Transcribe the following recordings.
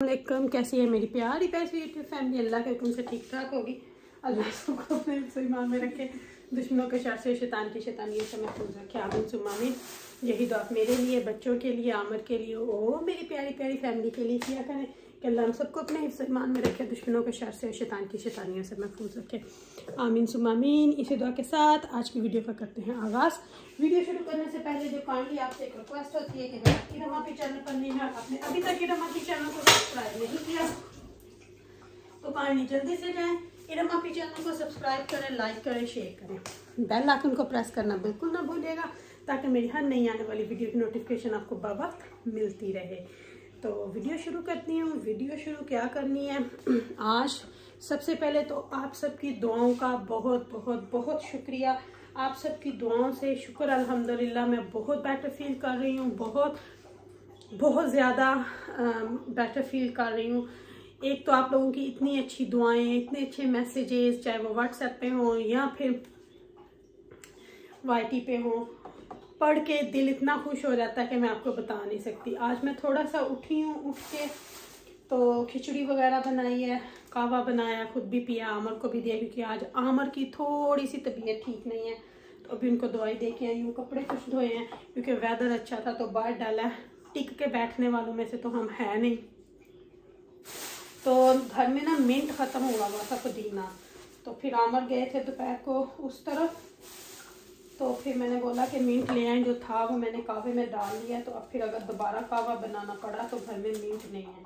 वालेकुम, कैसी है मेरी प्यारी पैसी यूट्यूब फैमिली। अल्लाह के हुक्म से ठीक ठाक होगी। अल्लाह सबको अपने ईमान में रखे, दुश्मनों के शर से, शैतान की शैतानियत से महफूज रखे। आमीन सुम्मा आमीन। यही दुआ मेरे लिए, बच्चों के लिए, आमर के लिए, ओ मेरी प्यारी प्यारी फैमिली के लिए किया करें कि अल्लाह हम सबको अपने ईमान में रखे, दुश्मनों के शर से, शैतान की शैतानियों से महफूज रखे। आमीन सुम्मा आमीन। इसी दुआ के साथ आज की वीडियो का करते हैं आगाज़। वीडियो शुरू करने से पहले जो काइंडली आपसे एक रिक्वेस्ट होती है कि अगर इरमा के चैनल पर नहीं है, आपने अभी तक इरमा के चैनल को सब्सक्राइब नहीं किया तो काइंडली जल्दी से जाएं, इरमा के चैनल को सब्सक्राइब करें, लाइक करें, शेयर करें, बेल आइकन को प्रेस करना बिल्कुल ना भूलिएगा ताकि मेरी हर नई आने वाली वीडियो की नोटिफिकेशन आपको बवक्त मिलती रहे। तो वीडियो शुरू करती हूँ। वीडियो शुरू क्या करनी है आज, सबसे पहले तो आप सबकी दुआओं का बहुत बहुत बहुत शुक्रिया। आप सबकी दुआओं से शुक्र अल्हम्दुलिल्लाह मैं बहुत बेटर फील कर रही हूँ, बहुत बहुत ज़्यादा बेटर फील कर रही हूँ। एक तो आप लोगों की इतनी अच्छी दुआएं, इतने अच्छे मैसेजेस, चाहे वो व्हाट्सएप पे हों या फिर वाईटी पे हों, पढ़ के दिल इतना खुश हो जाता है कि मैं आपको बता नहीं सकती। आज मैं थोड़ा सा उठी हूँ, उठ के तो खिचड़ी वगैरह बनाई है, कावा बनाया, खुद भी पिया, आमर को भी दिया क्योंकि आज आमर की थोड़ी सी तबीयत ठीक नहीं है तो अभी उनको दवाई दे के आई हूँ। कपड़े कुछ धोए हैं क्योंकि वेदर अच्छा था तो बाहर डाला है। टिक के बैठने वालों में से तो हम है नहीं, तो घर में ना मिंट ख़त्म हुआ था पुदीना, तो फिर आमर गए थे दोपहर को उस तरफ, तो फिर मैंने बोला कि मिंट ले आए, जो था वो मैंने कावे में डाल लिया। तो अब फिर अगर दोबारा कावा बनाना पड़ा तो घर में मिंट नहीं है,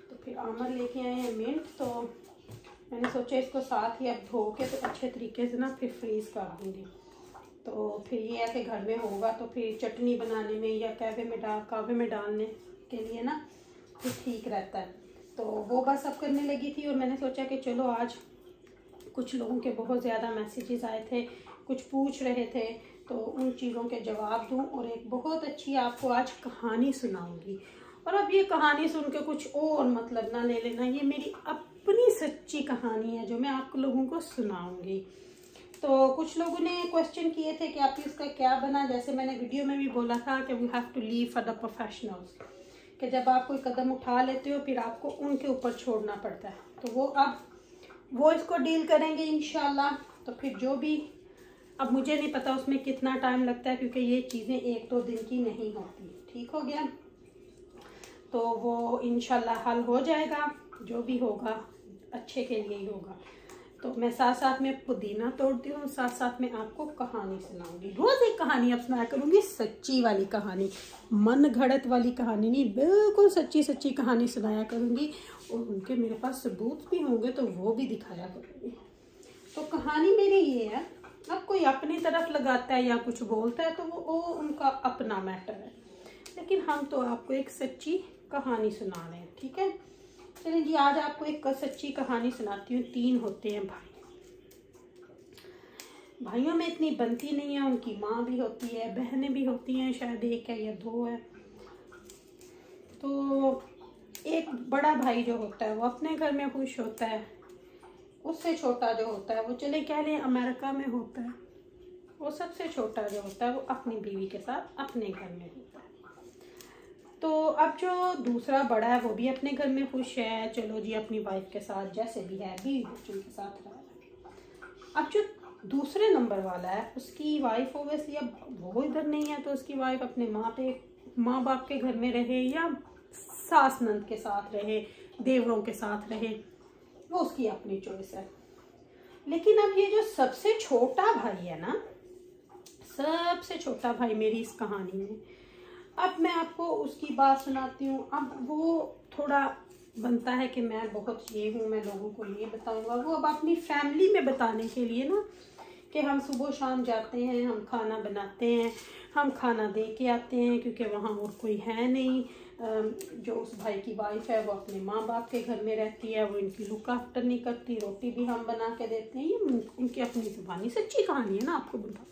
तो फिर आमर लेके आए हैं मिंट। तो मैंने सोचा इसको साथ ही अब धो के तो अच्छे तरीके से ना फिर फ्रीज़ कर दूँगी। तो फिर ये है कि घर में होगा तो फिर चटनी बनाने में या कावे में डालने के लिए ना फिर ठीक रहता है। तो वो बस अब करने लगी थी और मैंने सोचा कि चलो आज कुछ लोगों के बहुत ज़्यादा मैसेजेस आए थे, कुछ पूछ रहे थे, तो उन चीज़ों के जवाब दूं और एक बहुत अच्छी आपको आज कहानी सुनाऊंगी। और अब ये कहानी सुन के कुछ और मतलब ना ले लेना, ये मेरी अपनी सच्ची कहानी है जो मैं आप लोगों को सुनाऊंगी। तो कुछ लोगों ने क्वेश्चन किए थे कि आप इसका क्या बना, जैसे मैंने वीडियो में भी बोला था कि we have to leave for the professionals, कि जब आप कोई कदम उठा लेते हो फिर आपको उनके ऊपर छोड़ना पड़ता है। तो वो इसको डील करेंगे इंशाल्लाह। तो फिर जो भी, अब मुझे नहीं पता उसमें कितना टाइम लगता है क्योंकि ये चीज़ें एक दो दिन की नहीं होती, ठीक हो गया। तो वो इंशाल्लाह हल हो जाएगा, जो भी होगा अच्छे के लिए ही होगा। तो मैं साथ साथ में पुदीना तोड़ती हूँ, साथ साथ में आपको कहानी सुनाऊंगी। रोज़ एक कहानी अब सुनाया करूँगी, सच्ची वाली कहानी, मन घड़त वाली कहानी नहीं, बिल्कुल सच्ची सच्ची कहानी सुनाया करूँगी। और उनके मेरे पास सबूत भी होंगे तो वो भी दिखाया करूँगी। तो कहानी मेरी ये है, अब कोई अपनी तरफ लगाता है या कुछ बोलता है तो वो उनका अपना मैटर है, लेकिन हम तो आपको एक सच्ची कहानी सुना रहे हैं, ठीक है। चलिए जी, आज आपको एक सच्ची कहानी सुनाती हूँ। 3 होते हैं भाई, भाइयों में इतनी बनती नहीं है, उनकी माँ भी होती है, बहनें भी होती हैं, शायद 1 है या 2 है। तो एक बड़ा भाई जो होता है वो अपने घर में खुश होता है, उससे छोटा जो होता है वो चले कह लें अमेरिका में होता है, वो सबसे छोटा जो होता है वो अपनी बीवी के साथ अपने घर में होता है। तो अब जो दूसरा बड़ा है वो भी अपने घर में खुश है, चलो जी अपनी वाइफ के साथ जैसे भी है, बीवी बच्चों के साथ रहा है। अब जो दूसरे नंबर वाला है उसकी वाइफ ओबियसली अब वो इधर नहीं है, तो उसकी वाइफ अपने माँ बाप के घर में रहे या सास नंद के साथ रहे, देवरों के साथ रहे, वो उसकी अपनी चॉइस है। लेकिन अब ये जो सबसे छोटा भाई है ना, सबसे छोटा भाई मेरी इस कहानी में, अब मैं आपको उसकी बात सुनाती हूँ। अब वो थोड़ा बनता है कि मैं बहुत ये हूँ, मैं लोगों को ये बताऊँगा। वो अब अपनी फैमिली में बताने के लिए ना कि हम सुबह शाम जाते हैं, हम खाना बनाते हैं, हम खाना दे के आते हैं क्योंकि वहाँ और कोई है नहीं। जो उस भाई की वाइफ है वो अपने माँ बाप के घर में रहती है, वो इनकी लुक आफ्टर नहीं करती, रोटी भी हम बना के देते हैं। ये उनकी अपनी जुबानी सच्ची कहानी है ना, आपको बता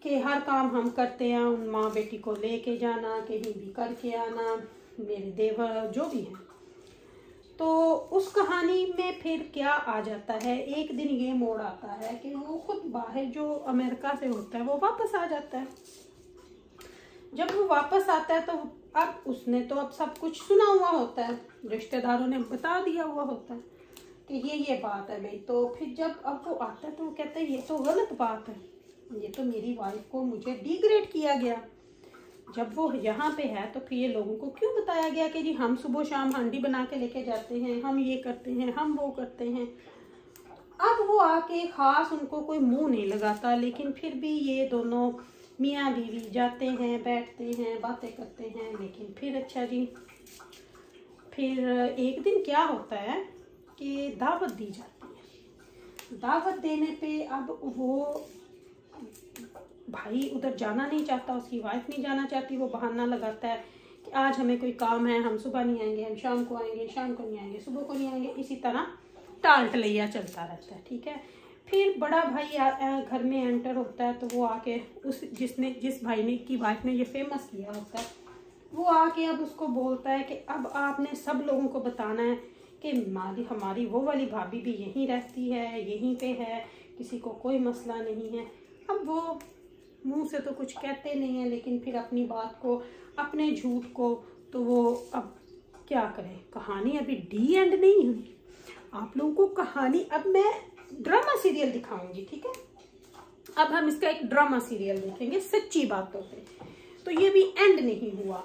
कि हर काम हम करते हैं, उन माँ बेटी को लेके जाना, कहीं भी करके आना, मेरे देवर जो भी हैं। तो उस कहानी में फिर क्या आ जाता है, एक दिन ये मोड़ आता है कि वो खुद बाहर जो अमेरिका से होता है वो वापस आ जाता है। जब वो वापस आता है तो अब उसने तो अब सब कुछ सुना हुआ होता है, रिश्तेदारों ने बता दिया हुआ होता है कि ये बात है भाई। तो फिर जब अब वो आता है तो वो कहता है ये तो गलत बात है, ये तो मेरी वाइफ को मुझे डिग्रेड किया गया। जब वो यहाँ पे है तो फिर ये लोगों को क्यों बताया गया कि जी हम सुबह शाम हांडी बना के लेके जाते हैं, हम ये करते हैं, हम वो करते हैं। अब वो आके खास उनको कोई मुंह नहीं लगाता, लेकिन फिर भी ये दोनों मियाँ बीवी जाते हैं, बैठते हैं, बातें करते हैं। लेकिन फिर अच्छा जी, फिर एक दिन क्या होता है कि दावत दी जाती है। दावत देने पे अब वो भाई उधर जाना नहीं चाहता, उसकी वाइफ नहीं जाना चाहती। वो बहाना लगाता है कि आज हमें कोई काम है, हम सुबह नहीं आएंगे, हम शाम को आएंगे, शाम को नहीं आएंगे, सुबह को नहीं आएंगे। इसी तरह टाल टलैया चलता रहता है, ठीक है। फिर बड़ा भाई घर में एंटर होता है तो वो आके जिस भाई ने की वाइफ ने ये फेमस किया होता है, वो आके अब उसको बोलता है कि अब आपने सब लोगों को बताना है कि हमारी वो वाली भाभी भी यहीं रहती है, यहीं पे है, किसी को कोई मसला नहीं है। अब वो मुंह से तो कुछ कहते नहीं है, लेकिन फिर अपनी बात को, अपने झूठ को तो वो अब क्या करें। कहानी अभी डी एंड नहीं हुई, आप लोगों को कहानी अब मैं ड्रामा सीरियल दिखाऊंगी, ठीक है। अब हम इसका एक ड्रामा सीरियल देखेंगे सच्ची बातों पे। तो ये भी एंड नहीं हुआ,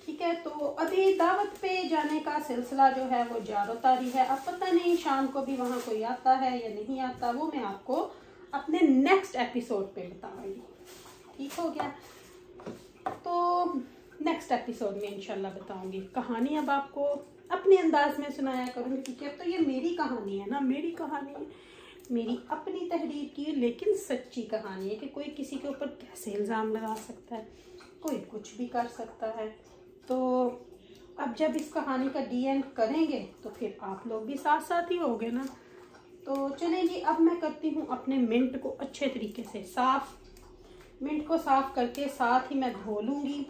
ठीक है। तो अभी दावत पे जाने का सिलसिला जो है वो जारो तारी है। अब पता नहीं शाम को भी वहाँ कोई आता है या नहीं आता, वो मैं आपको अपने नेक्स्ट एपिसोड पे बताऊंगी, ठीक हो गया। तो नेक्स्ट एपिसोड में इंशाल्लाह बताऊंगी कहानी। अब आपको अपने अंदाज में सुनाया करूँगी, ठीक है। तो ये मेरी कहानी है ना, मेरी कहानी है, मेरी अपनी तहरीर की लेकिन सच्ची कहानी है कि कोई किसी के ऊपर कैसे इल्ज़ाम लगा सकता है, कोई कुछ भी कर सकता है। तो अब जब इस कहानी का डी एंड करेंगे तो फिर आप लोग भी साथ साथ ही होगे ना। तो चलें जी, अब मैं करती हूँ अपने मिंट को अच्छे तरीके से साफ। मिंट को साफ करके साथ ही मैं धो लूँगी।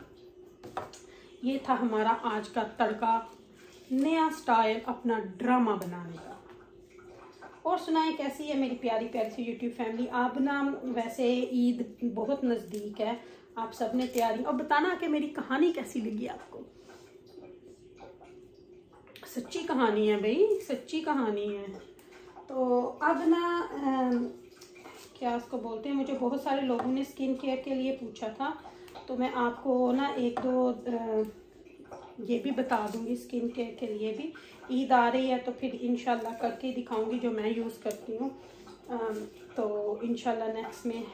ये था हमारा आज का तड़का, नया स्टाइल अपना ड्रामा बनाने का। और सुनाएं कैसी है मेरी प्यारी प्यारी सी यूट्यूब फैमिली। आप ना वैसे ईद बहुत नज़दीक है, आप सब ने तैयारी, और बताना कि मेरी कहानी कैसी लगी आपको। सच्ची कहानी है भाई, सच्ची कहानी है। तो अब ना क्या उसको बोलते हैं, मुझे बहुत सारे लोगों ने स्किन केयर के लिए पूछा था, तो मैं आपको ना एक दो ये भी बता दूंगी स्किन केयर के लिए भी। ईद आ रही है तो फिर इंशाल्लाह करके दिखाऊंगी जो मैं यूज़ करती हूँ। तो इंशाल्लाह नेक्स्ट में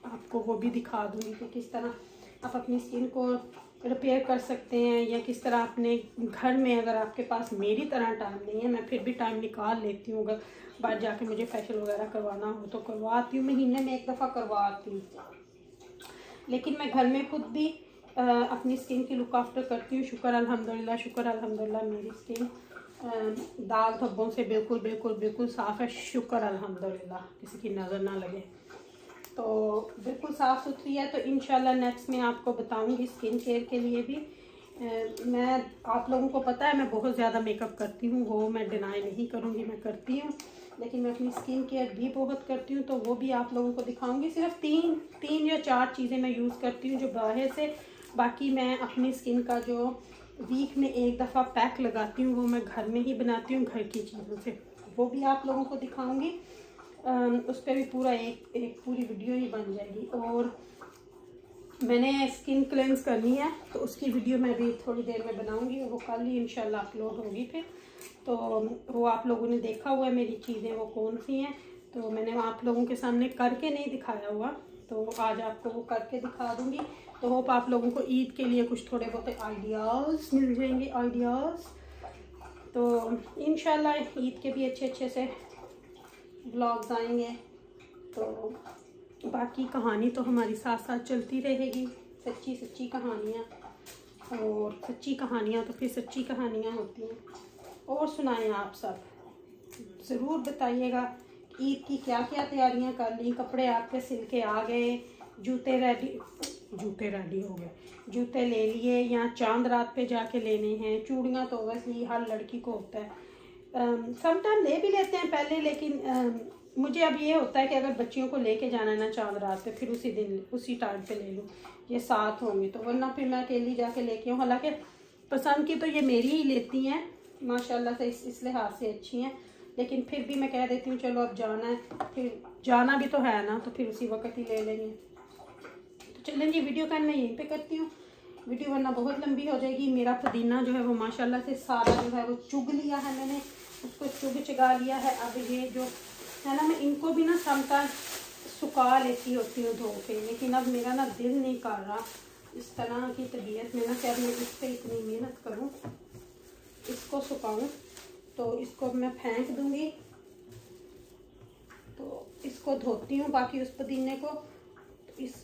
आपको वो भी दिखा दूंगी कि किस तरह आप अपनी स्किन को रिपेयर कर सकते हैं, या किस तरह अपने घर में, अगर आपके पास मेरी तरह टाइम नहीं है, मैं फिर भी टाइम निकाल लेती हूँ, अगर बाहर जाके मुझे फेशियल वगैरह करवाना हो तो करवाती हूँ, महीने में एक दफ़ा करवाती हूँ। लेकिन मैं घर में खुद भी अपनी स्किन की लुक आफ्टर करती हूँ। शुक्र अल्हम्दुलिल्लाह, शुक्र अल्हम्दुलिल्लाह, मेरी स्किन दाग धब्बों से बिल्कुल बिल्कुल बिल्कुल साफ़ है। शुक्र अल्हम्दुलिल्लाह, किसी की नज़र ना लगे, तो बिल्कुल साफ़ सुथरी है। तो इंशाल्लाह नेक्स्ट में आपको बताऊंगी स्किन केयर के लिए भी। मैं, आप लोगों को पता है मैं बहुत ज़्यादा मेकअप करती हूँ, वो मैं डिनाई नहीं करूँगी, मैं करती हूँ। लेकिन मैं अपनी स्किन केयर भी बहुत करती हूँ, तो वो भी आप लोगों को दिखाऊंगी। सिर्फ तीन या चार चीज़ें मैं यूज़ करती हूँ जो बाहर से, बाकी मैं अपनी स्किन का जो वीक में एक दफ़ा पैक लगाती हूँ वो मैं घर में ही बनाती हूँ, घर की चीज़ों से, वो भी आप लोगों को दिखाऊंगी। उस पर भी पूरा एक पूरी वीडियो ही बन जाएगी। और मैंने स्किन क्लेंस करनी है तो उसकी वीडियो मैं भी थोड़ी देर में बनाऊंगी, वो कल ही इंशाल्लाह अपलोड होगी। फिर तो वो आप लोगों ने देखा हुआ है मेरी चीज़ें वो कौन सी हैं, तो मैंने आप लोगों के सामने करके नहीं दिखाया हुआ, तो आज आपको वो करके दिखा दूंगी। तो होप आप लोगों को ईद के लिए कुछ थोड़े बहुत आइडियाज़ मिल जाएंगे, आइडियाज़। तो इंशाल्लाह ईद के भी अच्छे से व्लॉग्स आएंगे। तो बाकी कहानी तो हमारी साथ साथ चलती रहेगी, सच्ची कहानियाँ, और सच्ची कहानियाँ तो फिर सच्ची कहानियाँ होती हैं। और सुनाएं आप सब, ज़रूर बताइएगा ईद की क्या क्या तैयारियां कर ली, कपड़े आपके सिल के आ गए, जूते रेडी हो गए, जूते ले लिए या चांद रात पे जाके लेने हैं। चूड़ियाँ तो वैसे हर लड़की को होता है, समटाइम ले भी लेते हैं पहले, लेकिन मुझे अब ये होता है कि अगर बच्चियों को लेके जाना है ना चांद रात पे, फिर उसी दिन उसी टाइम पे ले लूँ, ये साथ होंगी तो, वरना फिर मैं अकेली जाके लेके आऊँ। हालांकि पसंद की तो ये मेरी ही लेती हैं माशाल्लाह से, इस लिहाज से अच्छी हैं, लेकिन फिर भी मैं कह देती हूँ चलो अब जाना है, फिर जाना भी तो है ना, तो फिर उसी वक्त ही ले लेंगे। तो चलें जी, वीडियो का मैं यहीं पे करती हूँ, वीडियो वरना बहुत लंबी हो जाएगी। मेरा पुदीना जो है वो माशाल्लाह से सारा जो है वो चुग लिया है मैंने, उसको चुग चगा लिया है। अब ये जो है ना, मैं इनको भी ना समटा सुखा लेती होती हूँ धो के, लेकिन अब मेरा ना दिल नहीं कर रहा इस तरह की तबीयत में ना कि अब मैं इस पर इतनी मेहनत करूँ, इसको सुखाऊँ। तो इसको मैं फेंक दूँगी, तो इसको धोती हूँ बाकी उस पुदीने को,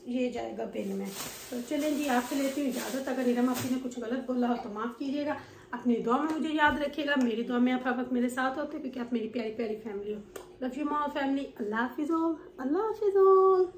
ये जाएगा बिन में। तो चलें जी, आपसे लेती हूँ इजाज़त। अगर नीलम आपी ने कुछ गलत बोला हो तो माफ़ कीजिएगा, अपनी दुआ में मुझे याद रखिएगा। मेरी दुआ में आप हर वक्त मेरे साथ होते, क्योंकि आप मेरी प्यारी प्यारी फैमिली हो। Love you my family. Allah हाफिज़ ऑल, अल्लाह हाफिज़ ऑल।